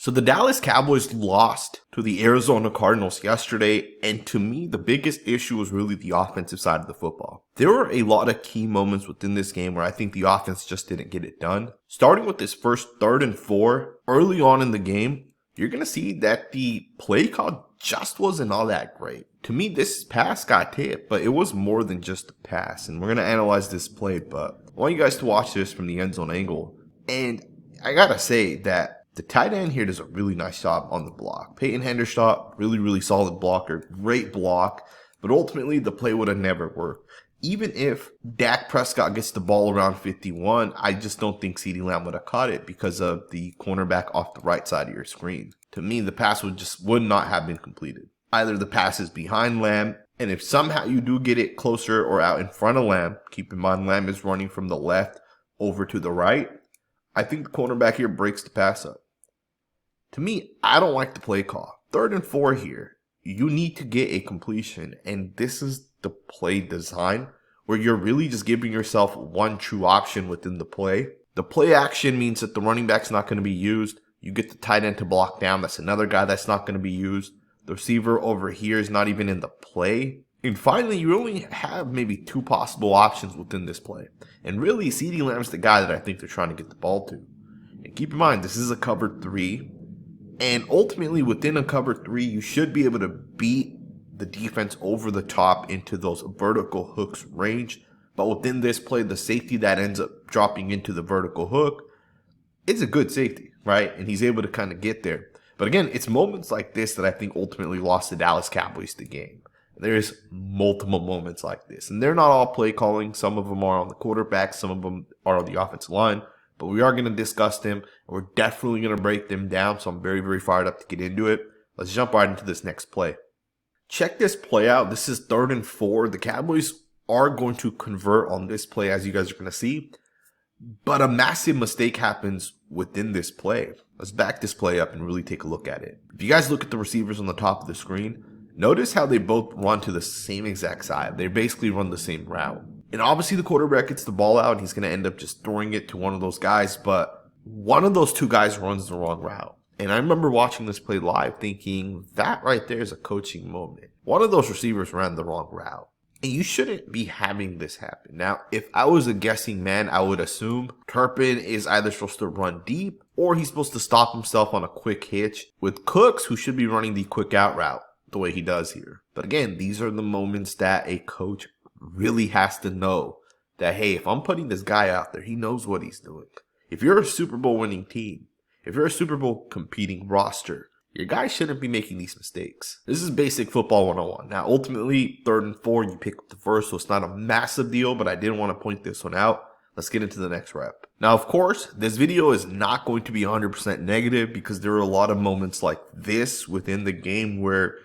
So the Dallas Cowboys lost to the Arizona Cardinals yesterday, and to me, the biggest issue was really the offensive side of the football. There were a lot of key moments within this game where I think the offense just didn't get it done. Starting with this first 3rd and 4, early on in the game, you're going to see that the play call just wasn't all that great. To me, this pass got tipped, but it was more than just a pass, and we're going to analyze this play, but I want you guys to watch this from the end zone angle, and I got to say that the tight end here does a really nice job on the block. Peyton Hendershot, really solid blocker, great block, but ultimately the play would have never worked. Even if Dak Prescott gets the ball around 51, I just don't think CeeDee Lamb would have caught it because of the cornerback off the right side of your screen. To me, the pass would not have been completed. Either the pass is behind Lamb, and if somehow you do get it closer or out in front of Lamb, keep in mind Lamb is running from the left over to the right, I think the cornerback here breaks the pass up. To me, I don't like the play call. 3rd and 4 here, you need to get a completion, and this is the play design where you're really just giving yourself one true option within the play. The play action means that the running back's not going to be used. You get the tight end to block down. That's another guy that's not going to be used. The receiver over here is not even in the play. And finally, you only have maybe 2 possible options within this play. And really, CeeDee Lamb's the guy that I think they're trying to get the ball to. And keep in mind, this is a cover 3. And ultimately, within a cover 3, you should be able to beat the defense over the top into those vertical hooks range. But within this play, the safety that ends up dropping into the vertical hook is a good safety, right? And he's able to kind of get there. But again, it's moments like this that I think ultimately lost the Dallas Cowboys the game. There's multiple moments like this. And they're not all play calling. Some of them are on the quarterback. Some of them are on the offensive line. But we are going to discuss them, and we're definitely going to break them down, so I'm very fired up to get into it. Let's jump right into this next play. Check this play out. This is 3rd and 4. The Cowboys are going to convert on this play, as you guys are going to see, but a massive mistake happens within this play. Let's back this play up and really take a look at it. If you guys look at the receivers on the top of the screen, notice how they both run to the same exact side. They basically run the same route. And obviously the quarterback gets the ball out and he's going to end up just throwing it to one of those guys. But one of those 2 guys runs the wrong route. And I remember watching this play live thinking that right there is a coaching moment. One of those receivers ran the wrong route. And you shouldn't be having this happen. Now, if I was a guessing man, I would assume Turpin is either supposed to run deep or he's supposed to stop himself on a quick hitch with Cooks, who should be running the quick out route the way he does here. But again, these are the moments that a coach really has to know that, hey, if I'm putting this guy out there, he knows what he's doing. If you're a Super Bowl winning team, if you're a Super Bowl competing roster, your guy shouldn't be making these mistakes. This is basic football 101. Now, ultimately, 3rd and 4, you pick up the first, so it's not a massive deal, but I did want to point this one out. Let's get into the next rep. Now, of course, this video is not going to be 100% negative because there are a lot of moments like this within the game where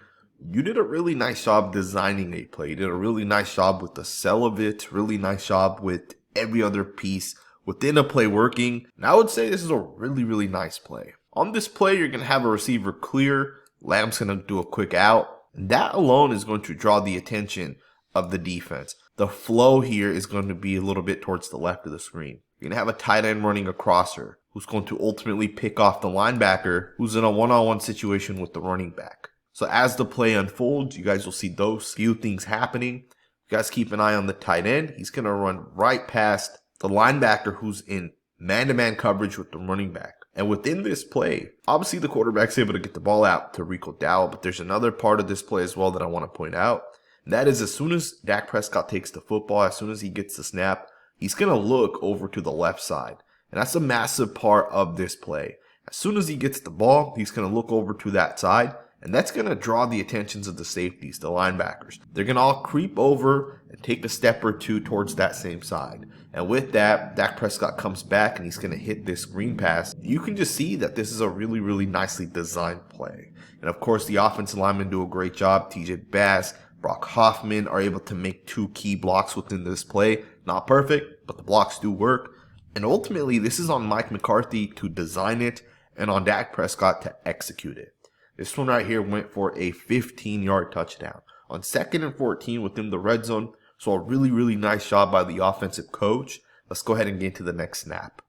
you did a really nice job designing a play. You did a really nice job with the sell of it. Really nice job with every other piece within a play working. And I would say this is a really nice play. On this play, you're going to have a receiver clear. Lamb's going to do a quick out. And that alone is going to draw the attention of the defense. The flow here is going to be a little bit towards the left of the screen. You're going to have a tight end running a crosser who's going to ultimately pick off the linebacker who's in a one-on-one situation with the running back. So as the play unfolds, you guys will see those few things happening. You guys keep an eye on the tight end. He's going to run right past the linebacker who's in man-to-man coverage with the running back. And within this play, obviously the quarterback's able to get the ball out to Rico Dowell, but there's another part of this play as well that I want to point out. And that is as soon as Dak Prescott takes the football, as soon as he gets the snap, he's going to look over to the left side. And that's a massive part of this play. As soon as he gets the ball, he's going to look over to that side. And that's going to draw the attentions of the safeties, the linebackers. They're going to all creep over and take a step or 2 towards that same side. And with that, Dak Prescott comes back and he's going to hit this screen pass. You can just see that this is a really nicely designed play. And of course, the offensive linemen do a great job. TJ Bass, Brock Hoffman are able to make 2 key blocks within this play. Not perfect, but the blocks do work. And ultimately, this is on Mike McCarthy to design it and on Dak Prescott to execute it. This one right here went for a 15-yard touchdown on 2nd and 14 within the red zone. So a really nice job by the offensive coach. Let's go ahead and get into the next snap.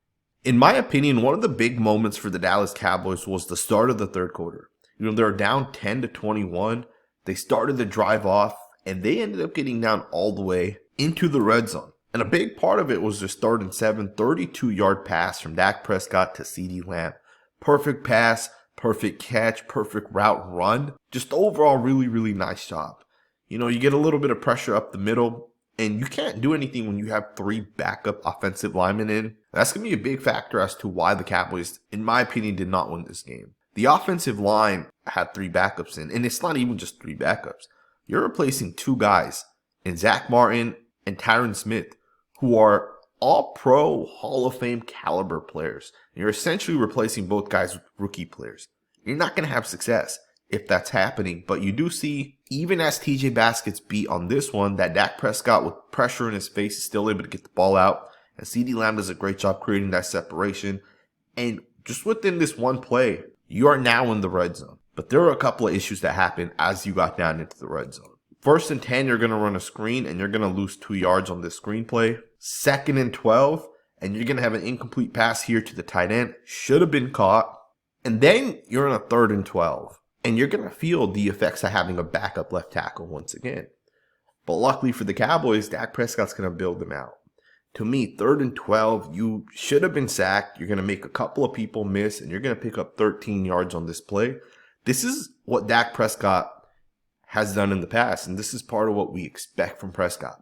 In my opinion, one of the big moments for the Dallas Cowboys was the start of the third quarter. They were down 10-21. They started the drive off, and they ended up getting down all the way into the red zone. And a big part of it was their third and 7, 32-yard pass from Dak Prescott to CeeDee Lamb. Perfect pass, perfect catch, perfect route run. Just overall, really, really nice job. You get a little bit of pressure up the middle, and you can't do anything when you have 3 backup offensive linemen in. That's going to be a big factor as to why the Cowboys, in my opinion, did not win this game. The offensive line had 3 backups in, and it's not even just 3 backups. You're replacing 2 guys in Zach Martin and Tyron Smith, who are all pro Hall of Fame caliber players. And you're essentially replacing both guys with rookie players. You're not going to have success if that's happening, but you do see, even as TJ Bass gets beat on this one, that Dak Prescott with pressure in his face is still able to get the ball out. And CeeDee Lamb does a great job creating that separation. And just within this one play, you are now in the red zone. But there were a couple of issues that happened as you got down into the red zone. 1st and 10, you're going to run a screen, and you're going to lose 2 yards on this screen play. 2nd and 12, and you're going to have an incomplete pass here to the tight end. Should have been caught. And then you're in a 3rd and 12, and you're going to feel the effects of having a backup left tackle once again. But luckily for the Cowboys, Dak Prescott's going to build them out. To me, 3rd and 12, you should have been sacked. You're going to make a couple of people miss, and you're going to pick up 13 yards on this play. This is what Dak Prescott has done in the past, and this is part of what we expect from Prescott.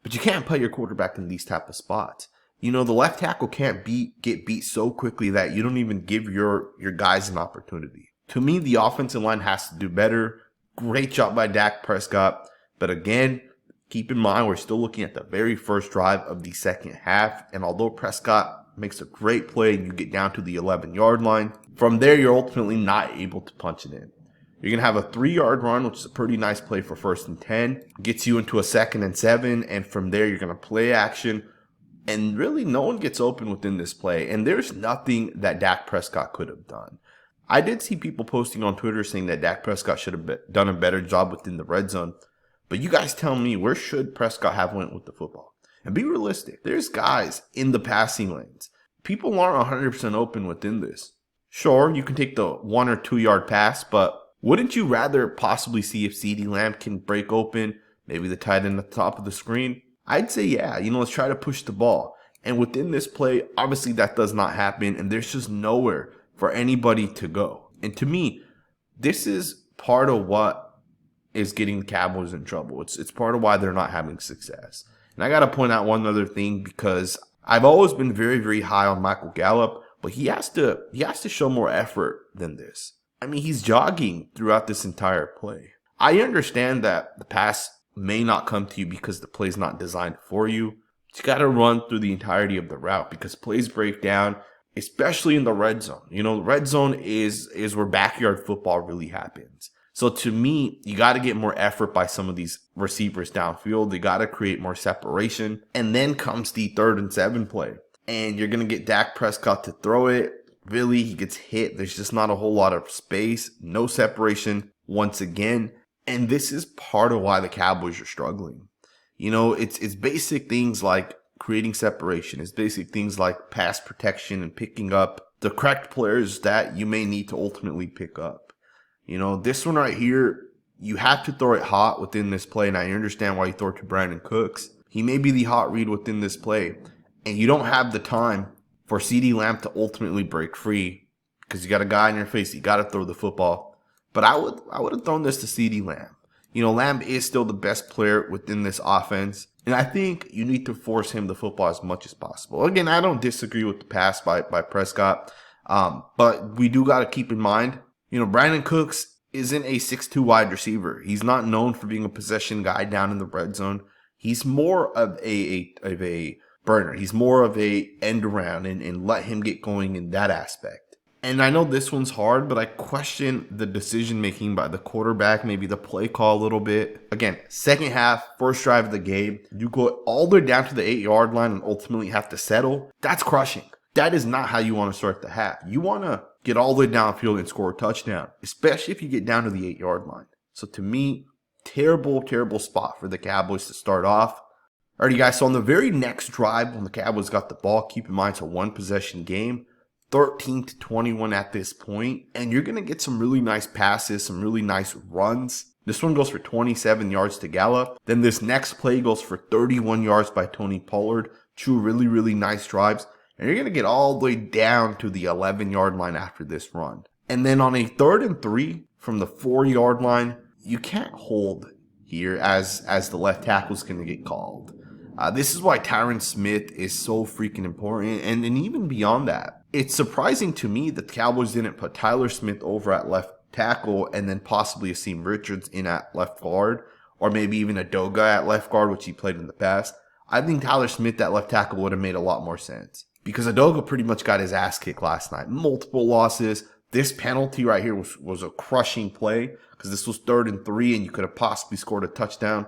But you can't put your quarterback in these type of spots. The left tackle can't get beat so quickly that you don't even give your guys an opportunity. To me, the offensive line has to do better. Great job by Dak Prescott. But again, keep in mind, we're still looking at the very first drive of the second half. And although Prescott makes a great play and you get down to the 11-yard line, from there, you're ultimately not able to punch it in. You're going to have a 3-yard run, which is a pretty nice play for 1st and 10. Gets you into a 2nd and 7. And from there, you're going to play action. And really, no one gets open within this play. And there's nothing that Dak Prescott could have done. I did see people posting on Twitter saying that Dak Prescott should have done a better job within the red zone. But you guys tell me, where should Prescott have went with the football? And be realistic. There's guys in the passing lanes. People aren't 100% open within this. Sure, you can take the 1 or 2 yard pass, but wouldn't you rather possibly see if CeeDee Lamb can break open, maybe the tight end at the top of the screen? I'd say, yeah, let's try to push the ball. And within this play, obviously that does not happen, and there's just nowhere for anybody to go. And to me, this is part of what is getting the Cowboys in trouble. It's part of why they're not having success. And I got to point out one other thing, because I've always been very, very high on Michael Gallup, but he has to show more effort than this. I mean, he's jogging throughout this entire play. I understand that the pass may not come to you because the play's not designed for you. But you got to run through the entirety of the route because plays break down, especially in the red zone. The red zone is where backyard football really happens. So to me, you got to get more effort by some of these receivers downfield. They got to create more separation. And then comes the 3rd and 7 play. And you're going to get Dak Prescott to throw it. Really, he gets hit. There's just not a whole lot of space. No separation once again. And this is part of why the Cowboys are struggling. It's basic things like creating separation. It's basic things like pass protection and picking up the correct players that you may need to ultimately pick up. This one right here, you have to throw it hot within this play. And I understand why you throw it to Brandon Cooks. He may be the hot read within this play. And you don't have the time for CeeDee Lamb to ultimately break free because you got a guy in your face. You got to throw the football. But I would have thrown this to CeeDee Lamb. Lamb is still the best player within this offense. And I think you need to force him the football as much as possible. Again, I don't disagree with the pass by Prescott. But we do got to keep in mind, Brandon Cooks isn't a 6'2 wide receiver. He's not known for being a possession guy down in the red zone. He's more of a burner. He's more of a end around and let him get going in that aspect. And I know this one's hard, but I question the decision making by the quarterback, maybe the play call a little bit. Again, second half, first drive of the game, you go all the way down to the 8-yard line and ultimately have to settle. That's crushing. That is not how you want to start the half. You want to get all the way downfield and score a touchdown, especially if you get down to the 8-yard line. So to me, terrible, terrible spot for the Cowboys to start off. Alrighty guys, so on the very next drive when the Cowboys got the ball, keep in mind it's a one possession game, 13-21 at this point, and you're going to get some really nice passes, some really nice runs. This one goes for 27 yards to Gallup. Then this next play goes for 31 yards by Tony Pollard. Two really, really nice drives. And you're going to get all the way down to the 11-yard line after this run. And then on a 3rd and 3 from the 4-yard line, you can't hold here as the left tackle is going to get called. This is why Tyron Smith is so freaking important. And even beyond that, it's surprising to me that the Cowboys didn't put Tyler Smith over at left tackle and then possibly Asim Richards in at left guard, or maybe even Adoga at left guard, which he played in the past. I think Tyler Smith at left tackle would have made a lot more sense because Adoga pretty much got his ass kicked last night. Multiple losses. This penalty right here was a crushing play because this was 3rd and 3 and you could have possibly scored a touchdown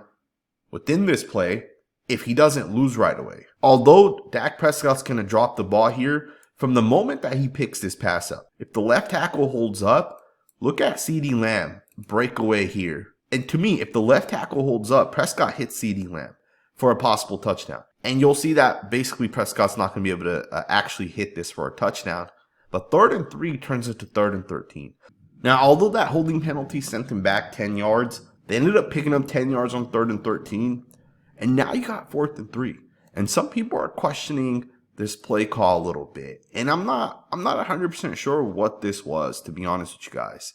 within this play if he doesn't lose right away. Although Dak Prescott's going to drop the ball here, from the moment that he picks this pass up, if the left tackle holds up, look at CeeDee Lamb breakaway here. And to me, if the left tackle holds up, Prescott hits CeeDee Lamb for a possible touchdown. And you'll see that basically Prescott's not going to be able to actually hit this for a touchdown. But 3rd and 3 turns into 3rd and 13. Now, although that holding penalty sent him back 10 yards, they ended up picking up 10 yards on 3rd and 13. And now you got 4th and 3. And some people are questioning this play call a little bit. And I'm not 100% sure what this was, to be honest with you guys.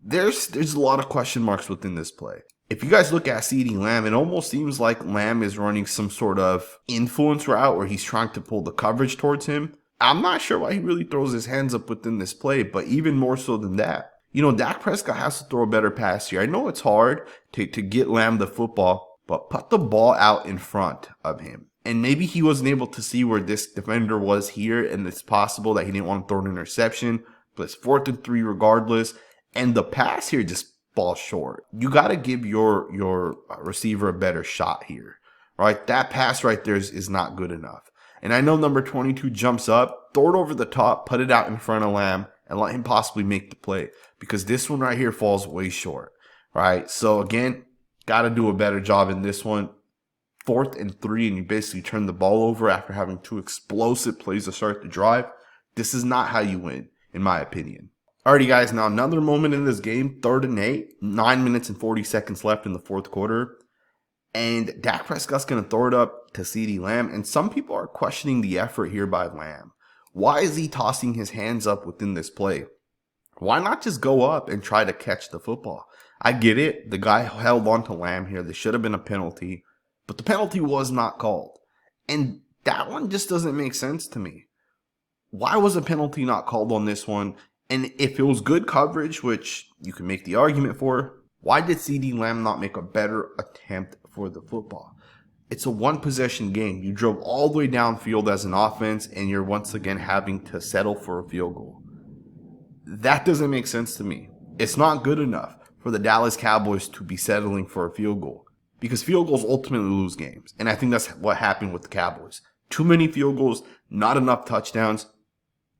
There's a lot of question marks within this play. If you guys look at CeeDee Lamb, it almost seems like Lamb is running some sort of influence route where he's trying to pull the coverage towards him. I'm not sure why he really throws his hands up within this play, but even more so than that, Dak Prescott has to throw a better pass here. I know it's hard to get Lamb the football, but put the ball out in front of him. And maybe he wasn't able to see where this defender was here, and it's possible that he didn't want to throw an interception, but it's 4th and 3 regardless. And the pass here just falls short. You got to give your receiver a better shot here, right? That pass right there is not good enough. And I know number 22 jumps up, throw it over the top, put it out in front of Lamb, and let him possibly make the play. Because this one right here falls way short, right? So again, got to do a better job in this one. 4th and 3, and you basically turn the ball over after having 2 explosive plays to start the drive. This is not how you win, in my opinion. Alrighty, guys, now another moment in this game, 3rd and 8, 9 minutes and 40 seconds left in the 4th quarter. And Dak Prescott's going to throw it up to CeeDee Lamb, and some people are questioning the effort here by Lamb. Why is he tossing his hands up within this play? Why not just go up and try to catch the football? I get it. The guy held on to Lamb here. There should have been a penalty. But the penalty was not called. And that one just doesn't make sense to me. Why was a penalty not called on this one? And if it was good coverage, which you can make the argument for, why did CeeDee Lamb not make a better attempt for the football? It's a one-possession game. You drove all the way downfield as an offense, and you're once again having to settle for a field goal. That doesn't make sense to me. It's not good enough for the Dallas Cowboys to be settling for a field goal. Because field goals ultimately lose games. And I think that's what happened with the Cowboys. Too many field goals, not enough touchdowns.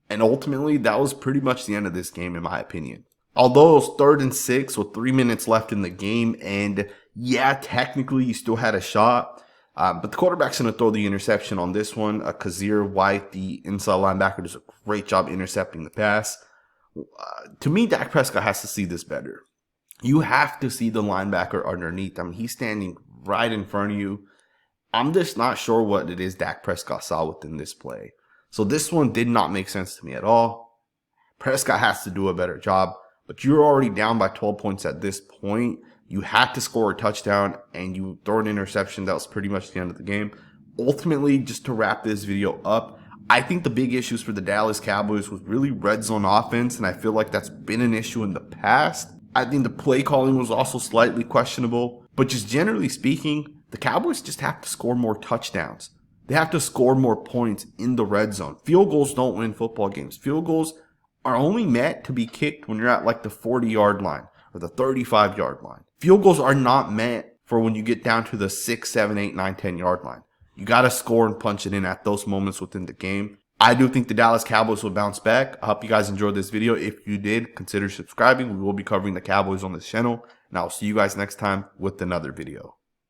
And ultimately, that was pretty much the end of this game, in my opinion. Although it was 3rd and 6 with 3 minutes left in the game. And yeah, technically, you still had a shot. But the quarterback's going to throw the interception on this one. Kazir White, the inside linebacker, does a great job intercepting the pass. To me, Dak Prescott has to see this better. You have to see the linebacker underneath. I mean, he's standing right in front of you. I'm just not sure what it is Dak Prescott saw within this play. So this one did not make sense to me at all. Prescott has to do a better job. But you're already down by 12 points at this point. You had to score a touchdown, and you throw an interception. That was pretty much the end of the game. Ultimately, just to wrap this video up, I think the big issues for the Dallas Cowboys was really red zone offense, and I feel like that's been an issue in the past. I think the play calling was also slightly questionable. But just generally speaking, the Cowboys just have to score more touchdowns. They have to score more points in the red zone. Field goals don't win football games. Field goals are only meant to be kicked when you're at like the 40-yard line or the 35-yard line. Field goals are not meant for when you get down to the 6, 7, 8, 9, 10-yard line. You got to score and punch it in at those moments within the game. I do think the Dallas Cowboys will bounce back. I hope you guys enjoyed this video. If you did, consider subscribing. We will be covering the Cowboys on this channel. And I'll see you guys next time with another video.